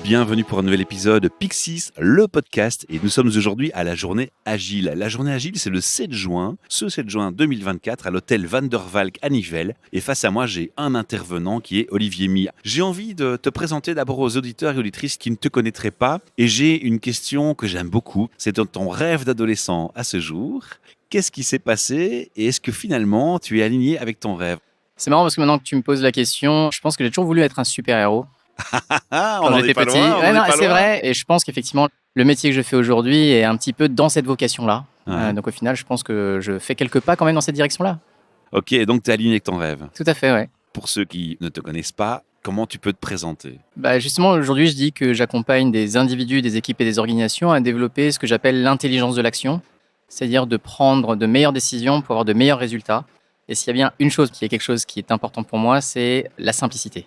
Bienvenue pour un nouvel épisode de Pixis, le podcast. Et nous sommes aujourd'hui à la journée Agile. La journée Agile, c'est le 7 juin, ce 7 juin 2024, à l'hôtel Van der Valk à Nivelles. Et face à moi, j'ai un intervenant qui est Olivier Mia. J'ai envie de te présenter d'abord aux auditeurs et auditrices qui ne te connaîtraient pas. Et j'ai une question que j'aime beaucoup. C'est ton rêve d'adolescent à ce jour. Qu'est-ce qui s'est passé et est-ce que finalement tu es aligné avec ton rêve? C'est marrant parce que maintenant que tu me poses la question, je pense que j'ai toujours voulu être un super-héros On quand en j'étais est pas petit. loin, on Ouais, en non, est pas c'est loin. vrai. Et je pense qu'effectivement, le métier que je fais aujourd'hui est un petit peu dans cette vocation-là. Ouais. Donc au final, je pense que je fais quelques pas quand même dans cette direction-là. Ok, donc tu es aligné avec ton rêve. Tout à fait, ouais. Pour ceux qui ne te connaissent pas, comment tu peux te présenter? Justement, aujourd'hui, je dis que j'accompagne des individus, des équipes et des organisations à développer ce que j'appelle l'intelligence de l'action, c'est-à-dire de prendre de meilleures décisions pour avoir de meilleurs résultats. Et s'il y a bien une chose qui est quelque chose qui est important pour moi, c'est la simplicité.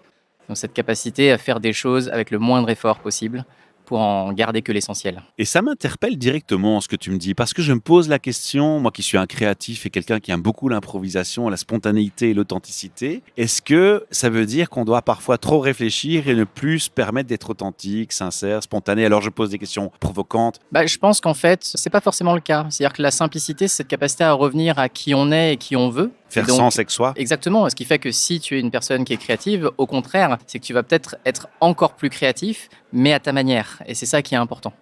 Donc cette capacité à faire des choses avec le moindre effort possible pour en garder que l'essentiel. Et ça m'interpelle directement ce que tu me dis, parce que je me pose la question, moi qui suis un créatif et quelqu'un qui aime beaucoup l'improvisation, la spontanéité et l'authenticité, est-ce que ça veut dire qu'on doit parfois trop réfléchir et ne plus se permettre d'être authentique, sincère, spontané? Alors je pose des questions provocantes. Je pense qu'en fait, c'est pas forcément le cas. C'est-à-dire que la simplicité, c'est cette capacité à revenir à qui on est et qui on veut. Faire Et donc, sens avec soi. exactement. Ce qui fait que si tu es une personne qui est créative, au contraire, c'est que tu vas peut-être être encore plus créatif, mais à ta manière. Et c'est ça qui est important.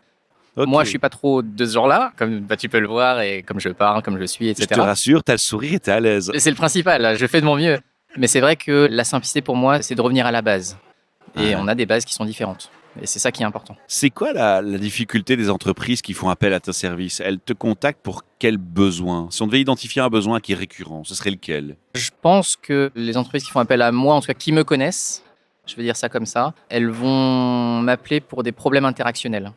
Ok. Moi, je suis pas trop de ce genre-là, comme tu peux le voir, et comme je parle, comme je suis, Je te etc. rassure, t'as le sourire et t'es à l'aise. C'est le principal, je fais de mon mieux. Mais c'est vrai que la simplicité, pour moi, c'est de revenir à la base. Et Ouais. on a des bases qui sont différentes. Et c'est ça qui est important. C'est quoi la difficulté des entreprises qui font appel à tes services? Elles te contactent pour quel besoin? Si on devait identifier un besoin qui est récurrent, ce serait lequel? Je pense que les entreprises qui font appel à moi, en tout cas qui me connaissent, je vais dire ça comme ça, elles vont m'appeler pour des problèmes interactionnels.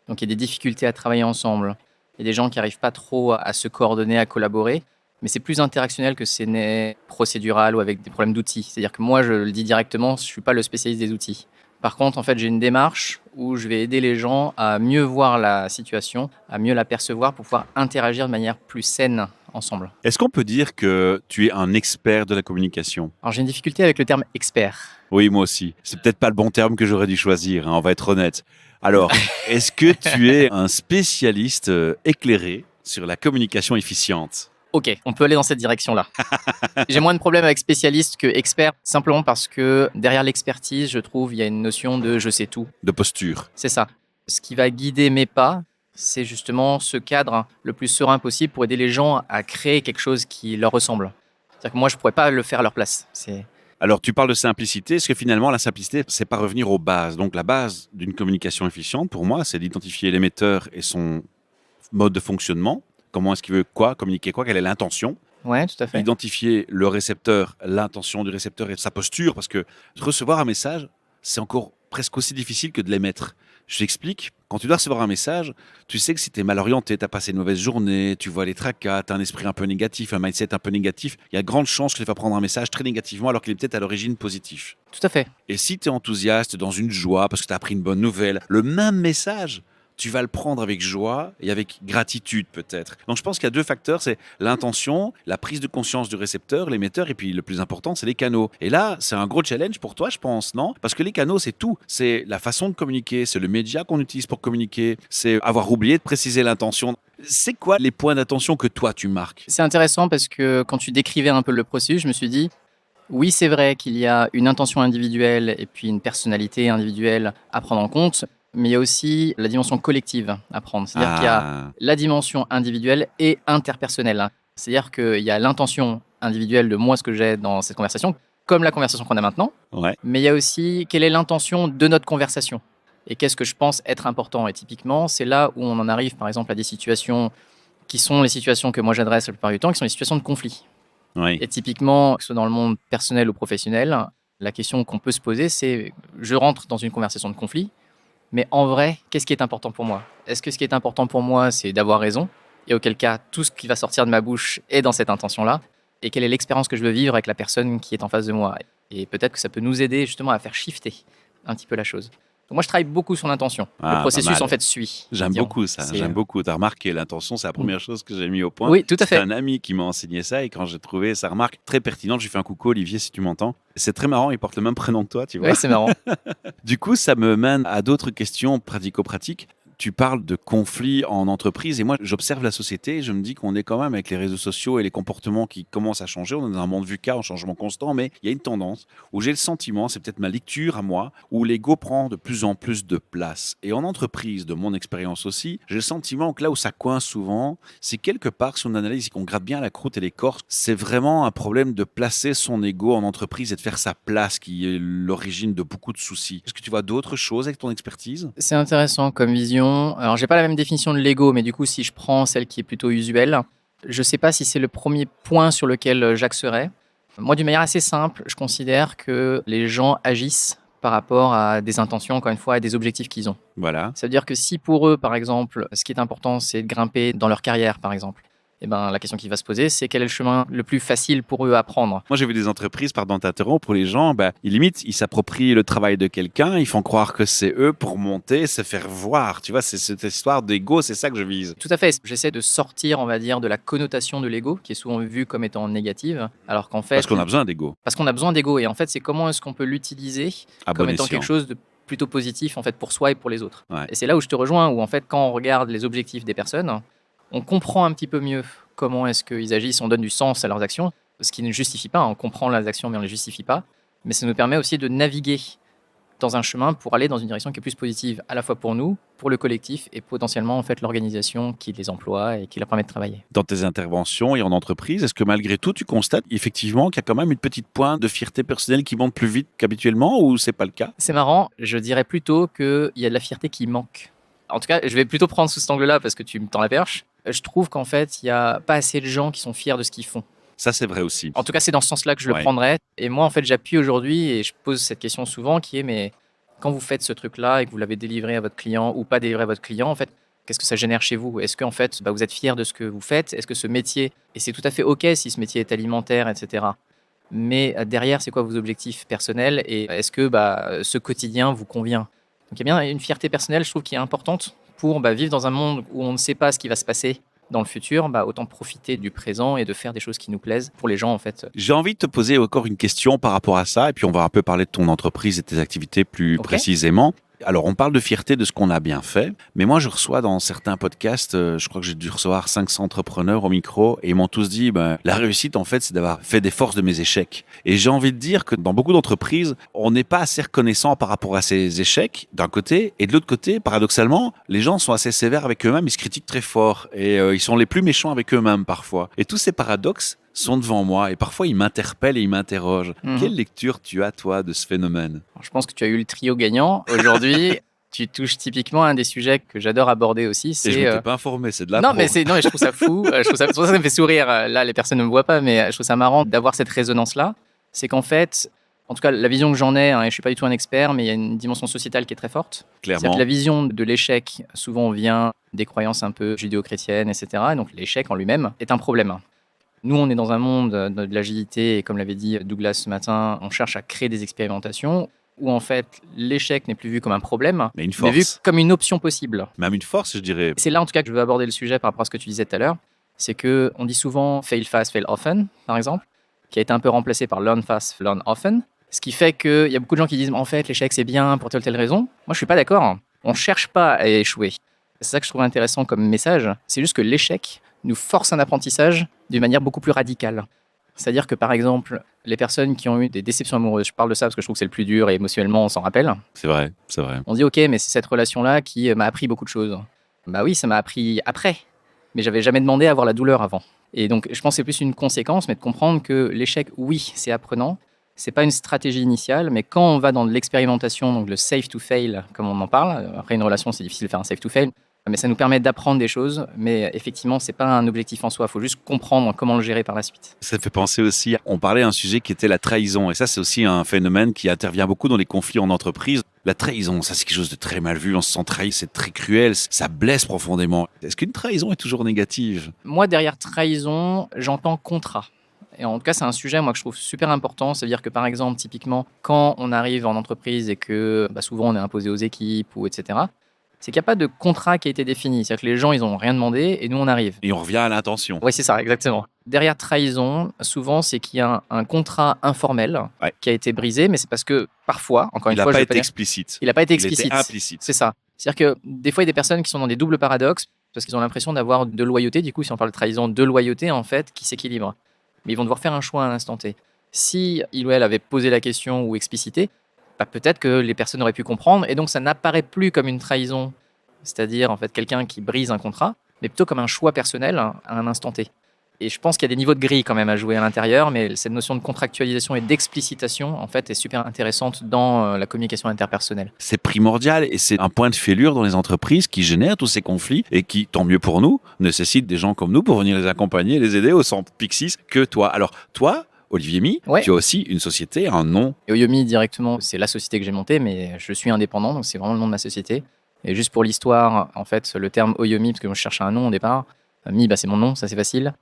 Donc il y a des difficultés à travailler ensemble. Il y a des gens qui n'arrivent pas trop à se coordonner, à collaborer. Mais c'est plus interactionnel que c'est procédural ou avec des problèmes d'outils. C'est-à-dire que moi, je le dis directement, je ne suis pas le spécialiste des outils. Par contre, en fait, j'ai une démarche où je vais aider les gens à mieux voir la situation, à mieux la percevoir pour pouvoir interagir de manière plus saine ensemble. Est-ce qu'on peut dire que tu es un expert de la communication? Alors j'ai une difficulté avec le terme expert. Oui, moi aussi. C'est peut-être pas le bon terme que j'aurais dû choisir, hein, on va être honnête. Alors, est-ce que tu es un spécialiste éclairé sur la communication efficiente? Ok, on peut aller dans cette direction-là. J'ai moins de problèmes avec spécialiste que expert, simplement parce que derrière l'expertise, je trouve, il y a une notion de je sais tout. De posture. C'est ça. Ce qui va guider mes pas, c'est justement ce cadre le plus serein possible pour aider les gens à créer quelque chose qui leur ressemble. C'est-à-dire que moi, je ne pourrais pas le faire à leur place. Alors, tu parles de simplicité. Est-ce que finalement, la simplicité, c'est pas revenir aux bases? Donc, la base d'une communication efficiente, pour moi, c'est d'identifier l'émetteur et son mode de fonctionnement. Comment est-ce qu'il veut quoi, communiquer quoi, quelle est l'intention? Ouais, tout à fait. Identifier le récepteur, l'intention du récepteur et sa posture, parce que recevoir un message, c'est encore presque aussi difficile que de l'émettre. Je t'explique, quand tu dois recevoir un message, tu sais que si tu es mal orienté, tu as passé une mauvaise journée, tu vois les tracas, tu as un esprit un peu négatif, un mindset un peu négatif, il y a de grandes chances que tu vas prendre un message très négativement alors qu'il est peut-être à l'origine positif. Tout à fait. Et si tu es enthousiaste, dans une joie, parce que tu as appris une bonne nouvelle, le même message, tu vas le prendre avec joie et avec gratitude peut-être. Donc je pense qu'il y a deux facteurs, c'est l'intention, la prise de conscience du récepteur, l'émetteur, et puis le plus important, c'est les canaux. Et là, c'est un gros challenge pour toi, je pense, non? Parce que les canaux, c'est tout. C'est la façon de communiquer, c'est le média qu'on utilise pour communiquer, c'est avoir oublié de préciser l'intention. C'est quoi les points d'attention que toi, tu marques? C'est intéressant parce que quand tu décrivais un peu le processus, je me suis dit, oui, c'est vrai qu'il y a une intention individuelle et puis une personnalité individuelle à prendre en compte, mais il y a aussi la dimension collective à prendre. C'est-à-dire qu'il y a la dimension individuelle et interpersonnelle. C'est-à-dire qu'il y a l'intention individuelle de moi, ce que j'ai dans cette conversation, comme la conversation qu'on a maintenant, Ouais. mais il y a aussi quelle est l'intention de notre conversation et qu'est-ce que je pense être important. Et typiquement, c'est là où on en arrive, par exemple, à des situations qui sont les situations que moi j'adresse la plupart du temps, qui sont les situations de conflit. Oui. Et typiquement, que ce soit dans le monde personnel ou professionnel, la question qu'on peut se poser, c'est je rentre dans une conversation de conflit, mais en vrai, qu'est-ce qui est important pour moi? Est-ce que ce qui est important pour moi, c'est d'avoir raison? Et auquel cas, tout ce qui va sortir de ma bouche est dans cette intention-là. Et quelle est l'expérience que je veux vivre avec la personne qui est en face de moi? Et peut-être que ça peut nous aider justement à faire shifter un petit peu la chose. Donc moi, je travaille beaucoup sur l'intention. Ah, Le processus, pas mal. en fait, suit. J'aime Dire. beaucoup ça, C'est- j'aime beaucoup. T'as remarqué, l'intention, c'est la première chose que j'ai mis au point. Oui, tout à C'est fait. un ami qui m'a enseigné ça et quand j'ai trouvé sa remarque très pertinente, je lui fais un coucou Olivier si tu m'entends. C'est très marrant, il porte le même prénom que toi, tu vois. Oui, c'est marrant. Du coup, ça me mène à d'autres questions pratico-pratiques. Tu parles de conflits en entreprise et moi, j'observe la société et je me dis qu'on est quand même avec les réseaux sociaux et les comportements qui commencent à changer. On est dans un monde VUCA en changement constant, mais il y a une tendance où j'ai le sentiment, c'est peut-être ma lecture à moi, où l'ego prend de plus en plus de place. Et en entreprise, de mon expérience aussi, j'ai le sentiment que là où ça coince souvent, c'est quelque part, si on analyse et qu'on gratte bien la croûte et l'écorce, c'est vraiment un problème de placer son ego en entreprise et de faire sa place qui est l'origine de beaucoup de soucis. Est-ce que tu vois d'autres choses avec ton expertise? C'est intéressant comme vision. Alors, j'ai pas la même définition de l'ego, mais du coup, si je prends celle qui est plutôt usuelle, je sais pas si c'est le premier point sur lequel j'axerais. Moi, d'une manière assez simple, je considère que les gens agissent par rapport à des intentions, encore une fois, et des objectifs qu'ils ont. Voilà. Ça veut dire que si pour eux, par exemple, ce qui est important, c'est de grimper dans leur carrière, par exemple, eh ben, la question qui va se poser, c'est quel est le chemin le plus facile pour eux à prendre. Moi, j'ai vu des entreprises, pardon, t'interrompre, pour les gens, ils limitent, ils s'approprient le travail de quelqu'un, ils font croire que c'est eux pour monter, se faire voir. Tu vois, c'est cette histoire d'ego, c'est ça que je vise. Tout à fait. J'essaie de sortir, on va dire, de la connotation de l'ego, qui est souvent vue comme étant négative, alors qu'en fait... Parce qu'on a besoin d'ego. Parce qu'on a besoin d'ego. Et en fait, c'est comment est-ce qu'on peut l'utiliser À comme bon étant escient. quelque chose de plutôt positif, en fait, pour soi et pour les autres. Ouais. Et c'est là où je te rejoins, où en fait, quand on regarde les objectifs des personnes, on comprend un petit peu mieux comment est-ce qu'ils agissent, on donne du sens à leurs actions, ce qui ne justifie pas, on comprend leurs actions mais on ne les justifie pas, mais ça nous permet aussi de naviguer dans un chemin pour aller dans une direction qui est plus positive, à la fois pour nous, pour le collectif et potentiellement en fait l'organisation qui les emploie et qui leur permet de travailler. Dans tes interventions et en entreprise, est-ce que malgré tout, tu constates effectivement qu'il y a quand même une petite pointe de fierté personnelle qui monte plus vite qu'habituellement ou c'est pas le cas? C'est marrant, je dirais plutôt qu'il y a de la fierté qui manque. En tout cas, je vais plutôt prendre sous cet angle-là parce que tu me tends la perche. Je trouve qu'en fait, il n'y a pas assez de gens qui sont fiers de ce qu'ils font. Ça, c'est vrai aussi. En tout cas, c'est dans ce sens-là que je le Ouais. prendrais. Et moi, en fait, j'appuie aujourd'hui et je pose cette question souvent qui est, mais quand vous faites ce truc-là et que vous l'avez délivré à votre client ou pas délivré à votre client, en fait, qu'est-ce que ça génère chez vous? Est-ce qu'en fait, vous êtes fier de ce que vous faites? Est-ce que ce métier, et c'est tout à fait OK si ce métier est alimentaire, etc. Mais derrière, c'est quoi vos objectifs personnels? Et est-ce que ce quotidien vous convient? Donc, il y a bien une fierté personnelle, je trouve, qui est importante pour vivre dans un monde où on ne sait pas ce qui va se passer dans le futur, autant profiter du présent et de faire des choses qui nous plaisent pour les gens, en fait. J'ai envie de te poser encore une question par rapport à ça, et puis on va un peu parler de ton entreprise et de tes activités plus Ok. précisément. Alors, on parle de fierté de ce qu'on a bien fait, mais moi, je reçois dans certains podcasts, je crois que j'ai dû recevoir 500 entrepreneurs au micro, et ils m'ont tous dit, la réussite, en fait, c'est d'avoir fait des forces de mes échecs. Et j'ai envie de dire que dans beaucoup d'entreprises, on n'est pas assez reconnaissant par rapport à ces échecs, d'un côté, et de l'autre côté, paradoxalement, les gens sont assez sévères avec eux-mêmes, ils se critiquent très fort, et ils sont les plus méchants avec eux-mêmes parfois. Et tous ces paradoxes sont devant moi, et parfois ils m'interpellent et ils m'interrogent. Mhm. Quelle lecture tu as, toi, de ce phénomène? Alors, je pense que tu as eu le trio gagnant. Aujourd'hui, tu touches typiquement à un des sujets que j'adore aborder aussi. Et je C'est m'étais pas informé, c'est de la non, pro. mais je trouve ça fou. Je trouve ça, c'est pour ça que ça me fait sourire. Là, les personnes ne me voient pas, mais je trouve ça marrant d'avoir cette résonance-là. C'est qu'en fait, en tout cas, la vision que j'en ai, et je suis pas du tout un expert, mais il y a une dimension sociétale qui est très forte. C'est-à-dire Clairement. que la vision de l'échec, souvent, vient des croyances un peu judéo-chrétiennes, etc. Et donc, l'échec en lui-même est un problème. Nous, on est dans un monde de l'agilité, et comme l'avait dit Douglas ce matin, on cherche à créer des expérimentations où, en fait, l'échec n'est plus vu comme un problème, Mais une mais vu force. comme une option possible. Même une force, je dirais. C'est là, en tout cas, que je veux aborder le sujet par rapport à ce que tu disais tout à l'heure. C'est qu'on dit souvent « fail fast, fail often », par exemple, qui a été un peu remplacé par « learn fast, learn often ». Ce qui fait qu'il y a beaucoup de gens qui disent « en fait, l'échec, c'est bien pour telle ou telle raison ». Moi, je ne suis pas d'accord. On ne cherche pas à échouer. C'est ça que je trouve intéressant comme message. C'est juste que l'échec nous force un apprentissage d'une manière beaucoup plus radicale. C'est-à-dire que, par exemple, les personnes qui ont eu des déceptions amoureuses, je parle de ça parce que je trouve que c'est le plus dur et émotionnellement, on s'en rappelle. C'est vrai, c'est vrai. On dit, OK, mais c'est cette relation-là qui m'a appris beaucoup de choses. Bah oui, ça m'a appris après, mais j'avais jamais demandé à avoir la douleur avant. Et donc, je pense que c'est plus une conséquence, mais de comprendre que l'échec, oui, c'est apprenant. C'est pas une stratégie initiale, mais quand on va dans de l'expérimentation, donc le safe to fail, comme on en parle, après une relation, c'est difficile de faire un safe to fail, mais ça nous permet d'apprendre des choses, mais effectivement, c'est pas un objectif en soi, il faut juste comprendre comment le gérer par la suite. Ça fait penser aussi, on parlait d'un sujet qui était la trahison, et ça c'est aussi un phénomène qui intervient beaucoup dans les conflits en entreprise. La trahison, ça c'est quelque chose de très mal vu, on se sent trahi, c'est très cruel, ça blesse profondément. Est-ce qu'une trahison est toujours négative? Moi, derrière trahison, j'entends contrat. Et en tout cas, c'est un sujet moi que je trouve super important. C'est-à-dire que par exemple, typiquement, quand on arrive en entreprise et que souvent on est imposé aux équipes ou etc., c'est qu'il n'y a pas de contrat qui a été défini. C'est-à-dire que les gens, ils n'ont rien demandé et nous, on arrive. Et on revient à l'intention. Oui, c'est ça, exactement. Derrière trahison, souvent, c'est qu'il y a un contrat informel Ouais. qui a été brisé, mais c'est parce que parfois, encore Il une n'a fois, pas je été peux dire, explicite. il n'a pas été Il explicite. était implicite. C'est ça. C'est-à-dire que des fois, il y a des personnes qui sont dans des doubles paradoxes parce qu'ils ont l'impression d'avoir de loyauté. Du coup, si on parle de trahison, de loyauté, en fait, qui s'équilibre. Mais ils vont devoir faire un choix à l'instant T. Si il ou elle avait posé la question ou explicité, peut-être que les personnes auraient pu comprendre et donc ça n'apparaît plus comme une trahison, c'est-à-dire en fait quelqu'un qui brise un contrat, mais plutôt comme un choix personnel à un instant T. Et je pense qu'il y a des niveaux de gris quand même à jouer à l'intérieur, mais cette notion de contractualisation et d'explicitation, en fait, est super intéressante dans la communication interpersonnelle. C'est primordial et c'est un point de fêlure dans les entreprises qui génère tous ces conflits et qui, tant mieux pour nous, nécessitent des gens comme nous pour venir les accompagner, les aider au sens Pixis que toi. Alors, toi, Olivier Mi, Ouais. tu as aussi une société, un nom. Et Oyomi, directement, c'est la société que j'ai montée, mais je suis indépendant, donc c'est vraiment le nom de ma société. Et juste pour l'histoire, en fait, le terme Oyomi, parce que moi je cherchais un nom au départ, Mi, c'est mon nom, ça c'est facile.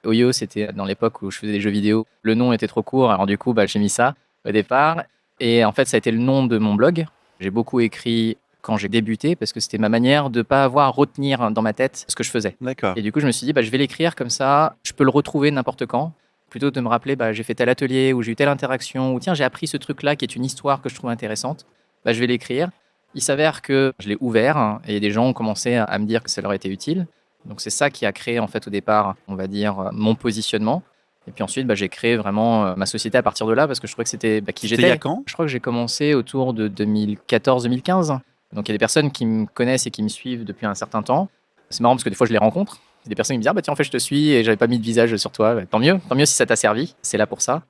Oyo, c'était dans l'époque où je faisais des jeux vidéo. Le nom était trop court, alors du coup, j'ai mis ça au départ. Et en fait, ça a été le nom de mon blog. J'ai beaucoup écrit quand j'ai débuté, parce que c'était ma manière de ne pas avoir à retenir dans ma tête ce que je faisais. D'accord. Et du coup, je me suis dit, je vais l'écrire comme ça, je peux le retrouver n'importe quand. Plutôt de me rappeler, j'ai fait tel atelier, ou j'ai eu telle interaction, ou tiens, j'ai appris ce truc-là qui est une histoire que je trouve intéressante. Je vais l'écrire. Il s'avère que je l'ai ouvert et des gens ont commencé à me dire que ça leur était utile. Donc c'est ça qui a créé en fait au départ, on va dire, mon positionnement. Et puis ensuite, j'ai créé vraiment ma société à partir de là parce que je trouvais que c'était qui C'était j'étais. il y a quand ? Je crois que j'ai commencé autour de 2014-2015. Donc il y a des personnes qui me connaissent et qui me suivent depuis un certain temps. C'est marrant parce que des fois je les rencontre. Il y a des personnes qui me disent tiens, en fait je te suis et j'avais pas mis de visage sur toi. Tant mieux si ça t'a servi. C'est là pour ça.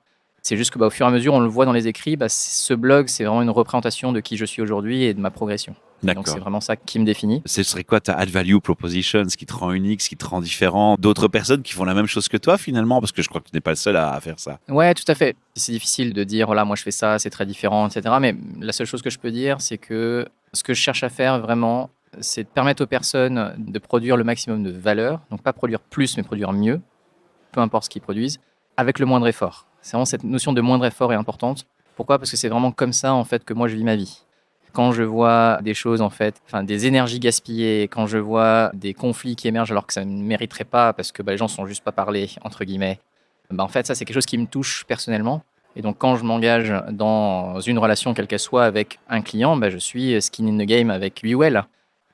C'est juste que au fur et à mesure, on le voit dans les écrits, ce blog, c'est vraiment une représentation de qui je suis aujourd'hui et de ma progression. D'accord. Donc c'est vraiment ça qui me définit. Ce serait quoi ta add value proposition, ce qui te rend unique, ce qui te rend différent d'autres personnes qui font la même chose que toi finalement, parce que je crois que tu n'es pas le seul à faire ça. Ouais, tout à fait. C'est difficile de dire voilà, moi je fais ça, c'est très différent, etc. Mais la seule chose que je peux dire, c'est que ce que je cherche à faire vraiment, c'est de permettre aux personnes de produire le maximum de valeur. Donc pas produire plus, mais produire mieux, peu importe ce qu'ils produisent, avec le moindre effort. C'est vraiment cette notion de moindre effort est importante. Pourquoi ? Parce que c'est vraiment comme ça en fait que moi je vis ma vie. Quand je vois des choses en fait, des énergies gaspillées, quand je vois des conflits qui émergent alors que ça ne mériterait pas parce que les gens ne sont juste pas parlés entre guillemets, en fait ça c'est quelque chose qui me touche personnellement. Et donc quand je m'engage dans une relation quelle qu'elle soit avec un client, je suis skin in the game avec lui ou elle.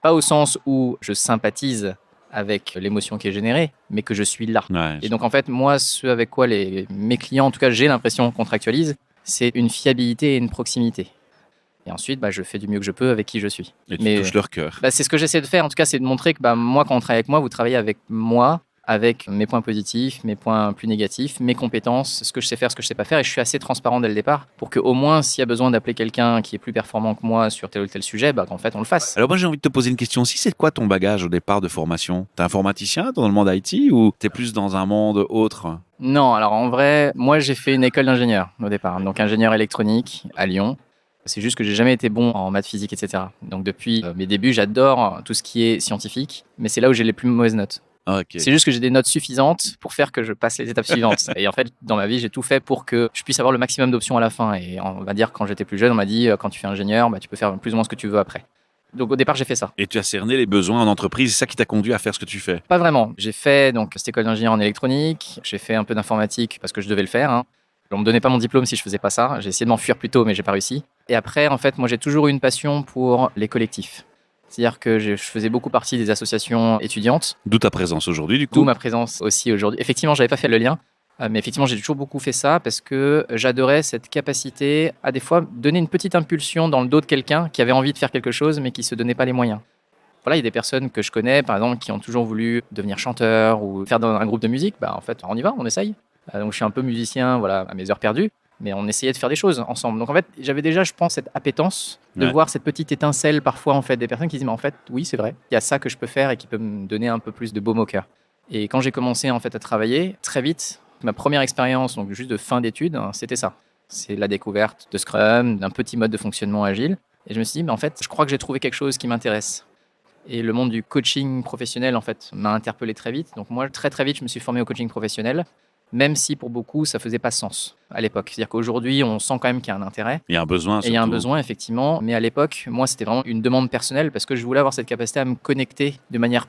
Pas au sens où je sympathise avec l'émotion qui est générée, mais que je suis là. Ouais. Et donc en fait, moi, ce avec quoi mes clients, en tout cas j'ai l'impression, contractualisent, c'est une fiabilité et une proximité. Et ensuite, je fais du mieux que je peux avec qui je suis. Et tu touches leur cœur. C'est ce que j'essaie de faire, en tout cas, c'est de montrer que moi, quand on travaille avec moi, vous travaillez avec moi, avec mes points positifs, mes points plus négatifs, mes compétences, ce que je sais faire, ce que je sais pas faire. Et je suis assez transparent dès le départ pour qu'au moins, s'il y a besoin d'appeler quelqu'un qui est plus performant que moi sur tel ou tel sujet, qu'en fait, on le fasse. Alors moi, j'ai envie de te poser une question aussi. C'est quoi ton bagage au départ de formation ? T'es informaticien dans le monde IT ou t'es plus dans un monde autre ? Non, alors en vrai, moi, j'ai fait une école d'ingénieur au départ, donc ingénieur électronique à Lyon. C'est juste que j'ai jamais été bon en maths, physique, etc. Donc depuis mes débuts, j'adore tout ce qui est scientifique, mais c'est là où j'ai les plus mauvaises notes. Okay. C'est juste que j'ai des notes suffisantes pour faire que je passe les étapes suivantes. Et en fait, dans ma vie, j'ai tout fait pour que je puisse avoir le maximum d'options à la fin. Et on va dire, quand j'étais plus jeune, on m'a dit, quand tu fais ingénieur, tu peux faire plus ou moins ce que tu veux après. Donc au départ, j'ai fait ça. Et tu as cerné les besoins en entreprise, c'est ça qui t'a conduit à faire ce que tu fais ? Pas vraiment. J'ai fait cette école d'ingénieur en électronique, j'ai fait un peu d'informatique parce que je devais le faire. On me donnait pas mon diplôme si je faisais pas ça. J'ai essayé de m'enfuir plus tôt, mais j'ai pas réussi. Et après, en fait, moi, j'ai toujours eu une passion pour les collectifs. C'est-à-dire que je faisais beaucoup partie des associations étudiantes. D'où ta présence aujourd'hui, du coup ? D'où ma présence aussi aujourd'hui. Effectivement, j'avais pas fait le lien, mais effectivement, j'ai toujours beaucoup fait ça parce que j'adorais cette capacité à des fois donner une petite impulsion dans le dos de quelqu'un qui avait envie de faire quelque chose, mais qui se donnait pas les moyens. Voilà, il y a des personnes que je connais, par exemple, qui ont toujours voulu devenir chanteur ou faire dans un groupe de musique. En fait, on y va, on essaye. Donc, je suis un peu musicien, voilà, à mes heures perdues. Mais on essayait de faire des choses ensemble. Donc en fait, j'avais déjà, je pense, cette appétence de voir cette petite étincelle parfois en fait des personnes qui disent mais en fait, oui, c'est vrai, il y a ça que je peux faire et qui peut me donner un peu plus de baume au cœur. Et quand j'ai commencé en fait à travailler, très vite, ma première expérience, donc juste de fin d'études, c'était ça. C'est la découverte de Scrum, d'un petit mode de fonctionnement agile. Et je me suis dit, mais en fait, je crois que j'ai trouvé quelque chose qui m'intéresse. Et le monde du coaching professionnel en fait m'a interpellé très vite. Donc moi, très vite, je me suis formé au coaching professionnel. même si pour beaucoup, ça faisait pas sens à l'époque. C'est-à-dire qu'aujourd'hui, on sent quand même qu'il y a un intérêt. Il y a un besoin, Et il y a un surtout. besoin, effectivement. Mais à l'époque, moi, c'était vraiment une demande personnelle parce que je voulais avoir cette capacité à me connecter de manière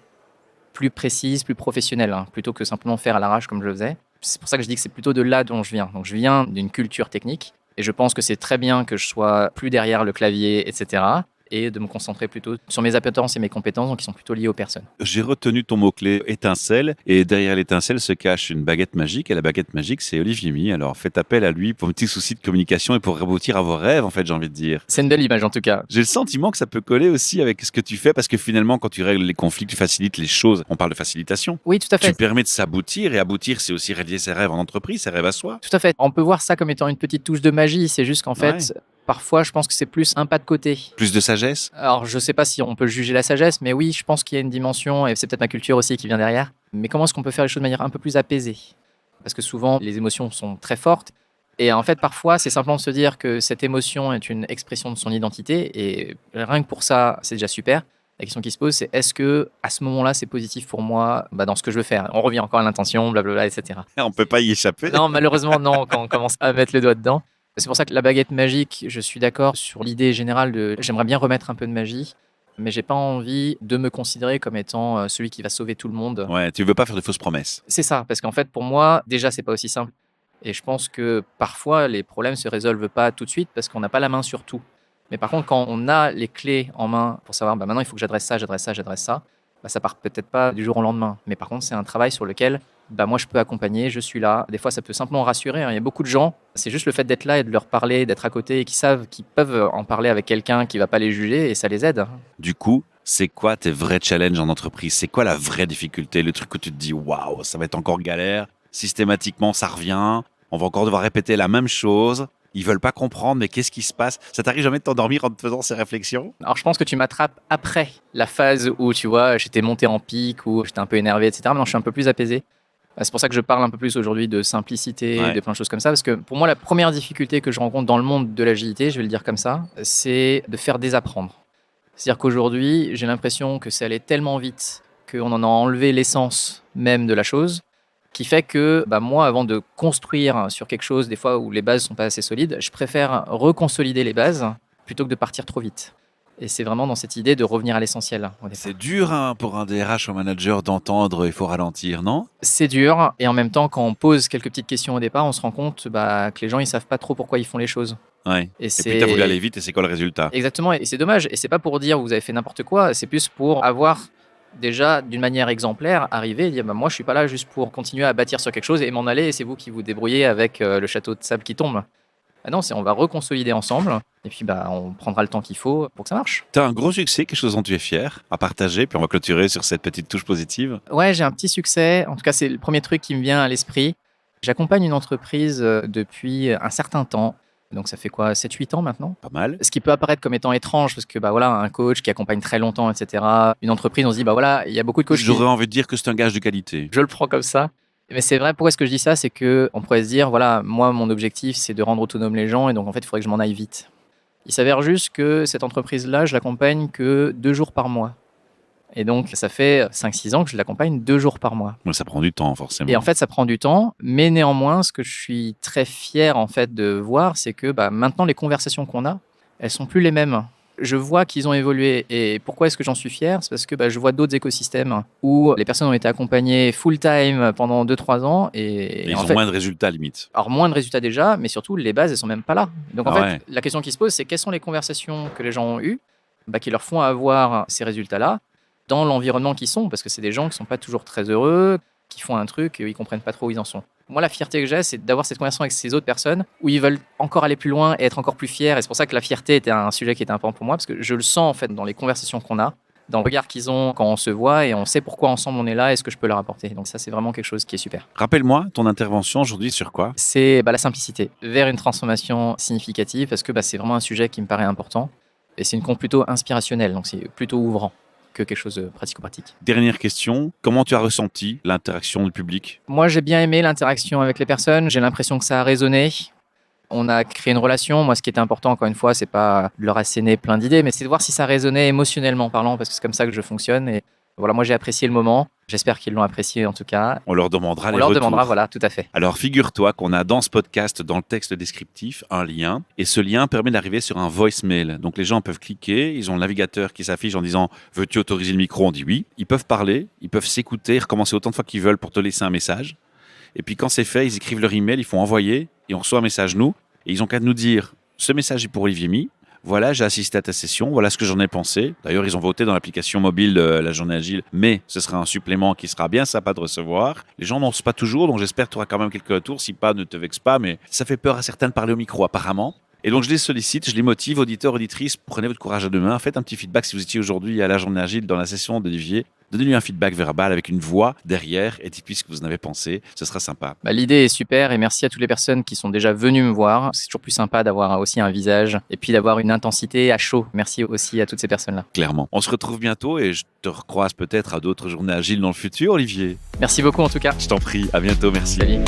plus précise, plus professionnelle, plutôt que simplement faire à l'arrache comme je le faisais. C'est pour ça que je dis que c'est plutôt de là dont je viens. Donc, je viens d'une culture technique et je pense que c'est très bien que je sois plus derrière le clavier, etc. et de me concentrer plutôt sur mes appétences et mes compétences, donc qui sont plutôt liées aux personnes. J'ai retenu ton mot-clé étincelle, et derrière l'étincelle se cache une baguette magique, et la baguette magique, c'est Olivier Mie. Alors faites appel à lui pour un petit souci de communication et pour aboutir à vos rêves, en fait, j'ai envie de dire. C'est une belle image en tout cas. J'ai le sentiment que ça peut coller aussi avec ce que tu fais, parce que finalement, quand tu règles les conflits, tu facilites les choses. On parle de facilitation. Oui, tout à fait. Tu permets de s'aboutir, et aboutir, c'est aussi réaliser ses rêves en entreprise, ses rêves à soi. Tout à fait. On peut voir ça comme étant une petite touche de magie. C'est juste qu'en fait, parfois, je pense que c'est plus un pas de côté. Plus de sagesse. Alors, je sais pas si on peut juger la sagesse, mais oui, je pense qu'il y a une dimension, et c'est peut-être ma culture aussi qui vient derrière. Mais comment est-ce qu'on peut faire les choses de manière un peu plus apaisée? Parce que souvent, les émotions sont très fortes. Et en fait, parfois, c'est simplement de se dire que cette émotion est une expression de son identité. Et rien que pour ça, c'est déjà super. La question qui se pose, c'est est-ce que à ce moment-là, c'est positif pour moi dans ce que je veux faire? On revient encore à l'intention, blablabla, etc. On peut pas y échapper. Non, malheureusement, non, quand on commence à mettre le doigt dedans. C'est pour ça que la baguette magique, je suis d'accord sur l'idée générale de j'aimerais bien remettre un peu de magie, mais j'ai pas envie de me considérer comme étant celui qui va sauver tout le monde. Ouais, tu veux pas faire de fausses promesses. C'est ça, parce qu'en fait, pour moi, déjà, c'est pas aussi simple. Et je pense que parfois, les problèmes se résolvent pas tout de suite parce qu'on n'a pas la main sur tout. Mais par contre, quand on a les clés en main pour savoir, maintenant, il faut que j'adresse ça, ça part peut-être pas du jour au lendemain. Mais par contre, c'est un travail sur lequel moi, je peux accompagner, je suis là. Des fois, ça peut simplement rassurer. Il y a beaucoup de gens, c'est juste le fait d'être là et de leur parler, d'être à côté et qui savent qu'ils peuvent en parler avec quelqu'un qui va pas les juger et ça les aide. Du coup, c'est quoi tes vrais challenges en entreprise? C'est quoi la vraie difficulté? Le truc où tu te dis, waouh, ça va être encore galère. Systématiquement, ça revient. On va encore devoir répéter la même chose. Ils veulent pas comprendre, mais qu'est-ce qui se passe? Ça t'arrive jamais de t'endormir en te faisant ces réflexions? Alors, je pense que tu m'attrapes après la phase où, tu vois, j'étais monté en pic, où j'étais un peu énervé, etc. Maintenant, je suis un peu plus apaisé. C'est pour ça que je parle un peu plus aujourd'hui de simplicité, de plein de choses comme ça. Parce que pour moi, la première difficulté que je rencontre dans le monde de l'agilité, je vais le dire comme ça, c'est de faire désapprendre. C'est-à-dire qu'aujourd'hui, j'ai l'impression que c'est allé tellement vite qu'on en a enlevé l'essence même de la chose, qui fait que moi, avant de construire sur quelque chose, des fois où les bases sont pas assez solides, je préfère reconsolider les bases plutôt que de partir trop vite. Et c'est vraiment dans cette idée de revenir à l'essentiel. C'est dur pour un DRH ou un manager d'entendre il faut ralentir, non? C'est dur, et en même temps, quand on pose quelques petites questions au départ, on se rend compte que les gens ils savent pas trop pourquoi ils font les choses. Ouais. Et puis t'as voulu aller vite et c'est quoi le résultat? Exactement, et c'est dommage. Et c'est pas pour dire vous avez fait n'importe quoi, c'est plus pour avoir déjà d'une manière exemplaire arrivé et dire moi je suis pas là juste pour continuer à bâtir sur quelque chose et m'en aller et c'est vous qui vous débrouillez avec le château de sable qui tombe. Ah non, on va reconsolider ensemble et puis on prendra le temps qu'il faut pour que ça marche. T'as un gros succès, quelque chose dont tu es fier à partager, puis on va clôturer sur cette petite touche positive. Ouais, j'ai un petit succès. En tout cas, c'est le premier truc qui me vient à l'esprit. J'accompagne une entreprise depuis un certain temps. Donc ça fait quoi, 7-8 ans maintenant? Pas mal. Ce qui peut apparaître comme étant étrange parce que un coach qui accompagne très longtemps, etc. Une entreprise, on se dit il y a beaucoup de coachs. J'aurais envie de dire que c'est un gage de qualité. Je le prends comme ça. Mais c'est vrai, pourquoi est-ce que je dis ça? C'est que on pourrait se dire, moi, mon objectif, c'est de rendre autonomes les gens et donc en fait, il faudrait que je m'en aille vite. Il s'avère juste que cette entreprise-là, je l'accompagne que 2 jours par mois. Et donc, ça fait 5-6 ans que je l'accompagne 2 jours par mois. Ouais, ça prend du temps, forcément. Et en fait, ça prend du temps, mais néanmoins, ce que je suis très fier en fait de voir, c'est que maintenant, les conversations qu'on a, elles sont plus les mêmes. Je vois qu'ils ont évolué. Et pourquoi est-ce que j'en suis fier? C'est parce que je vois d'autres écosystèmes où les personnes ont été accompagnées full-time pendant 2-3 ans. Et ils en ont fait, moins de résultats, limite. alors, moins de résultats déjà, mais surtout, les bases, elles sont même pas là. Donc, en fait, Ouais. la question qui se pose, c'est quelles sont les conversations que les gens ont eues qui leur font avoir ces résultats-là dans l'environnement qu'ils sont, parce que c'est des gens qui sont pas toujours très heureux, qui font un truc et ils comprennent pas trop où ils en sont. Moi, la fierté que j'ai, c'est d'avoir cette conversation avec ces autres personnes où ils veulent encore aller plus loin et être encore plus fiers. Et c'est pour ça que la fierté était un sujet qui était important pour moi, parce que je le sens en fait dans les conversations qu'on a, dans le regard qu'ils ont quand on se voit et on sait pourquoi ensemble on est là et ce que je peux leur apporter. Donc ça, c'est vraiment quelque chose qui est super. Rappelle-moi ton intervention aujourd'hui sur quoi? C'est la simplicité, vers une transformation significative, parce que c'est vraiment un sujet qui me paraît important. Et c'est une compte plutôt inspirationnelle, donc c'est plutôt ouvrant que quelque chose de pratico-pratique. Dernière question, comment tu as ressenti l'interaction du public? Moi, j'ai bien aimé l'interaction avec les personnes. J'ai l'impression que ça a résonné. On a créé une relation. Moi, ce qui était important, encore une fois, c'est pas de leur asséner plein d'idées, mais c'est de voir si ça résonnait émotionnellement parlant, parce que c'est comme ça que je fonctionne. Et voilà, moi, j'ai apprécié le moment. J'espère qu'ils l'ont apprécié en tout cas. On leur demandera On les leur retours. demandera, voilà, tout à fait. Alors figure-toi qu'on a dans ce podcast, dans le texte descriptif, un lien. Et ce lien permet d'arriver sur un voicemail. Donc les gens peuvent cliquer, ils ont le navigateur qui s'affiche en disant « Veux-tu autoriser le micro ?» On dit oui. Ils peuvent parler, ils peuvent s'écouter, recommencer autant de fois qu'ils veulent pour te laisser un message. Et puis quand c'est fait, ils écrivent leur email, ils font envoyer et on reçoit un message nous. Et ils ont qu'à nous dire « Ce message est pour Olivier Mi. Voilà, j'ai assisté à ta session, voilà ce que j'en ai pensé. » D'ailleurs, ils ont voté dans l'application mobile de la journée agile, mais ce sera un supplément qui sera bien sympa de recevoir. Les gens n'osent pas toujours, donc j'espère que tu auras quand même quelques retours. Si pas, ne te vexe pas, mais ça fait peur à certains de parler au micro apparemment. Et donc je les sollicite, je les motive, auditeurs, auditrices, prenez votre courage à deux mains, faites un petit feedback si vous étiez aujourd'hui à la journée agile dans la session d'Olivier. Donnez-lui un feedback verbal avec une voix derrière et dites-lui ce que vous en avez pensé, ce sera sympa. L'idée est super et merci à toutes les personnes qui sont déjà venues me voir. C'est toujours plus sympa d'avoir aussi un visage et puis d'avoir une intensité à chaud. Merci aussi à toutes ces personnes-là. Clairement. On se retrouve bientôt et je te recroise peut-être à d'autres journées agiles dans le futur, Olivier. Merci beaucoup en tout cas. Je t'en prie, à bientôt, merci. Salut.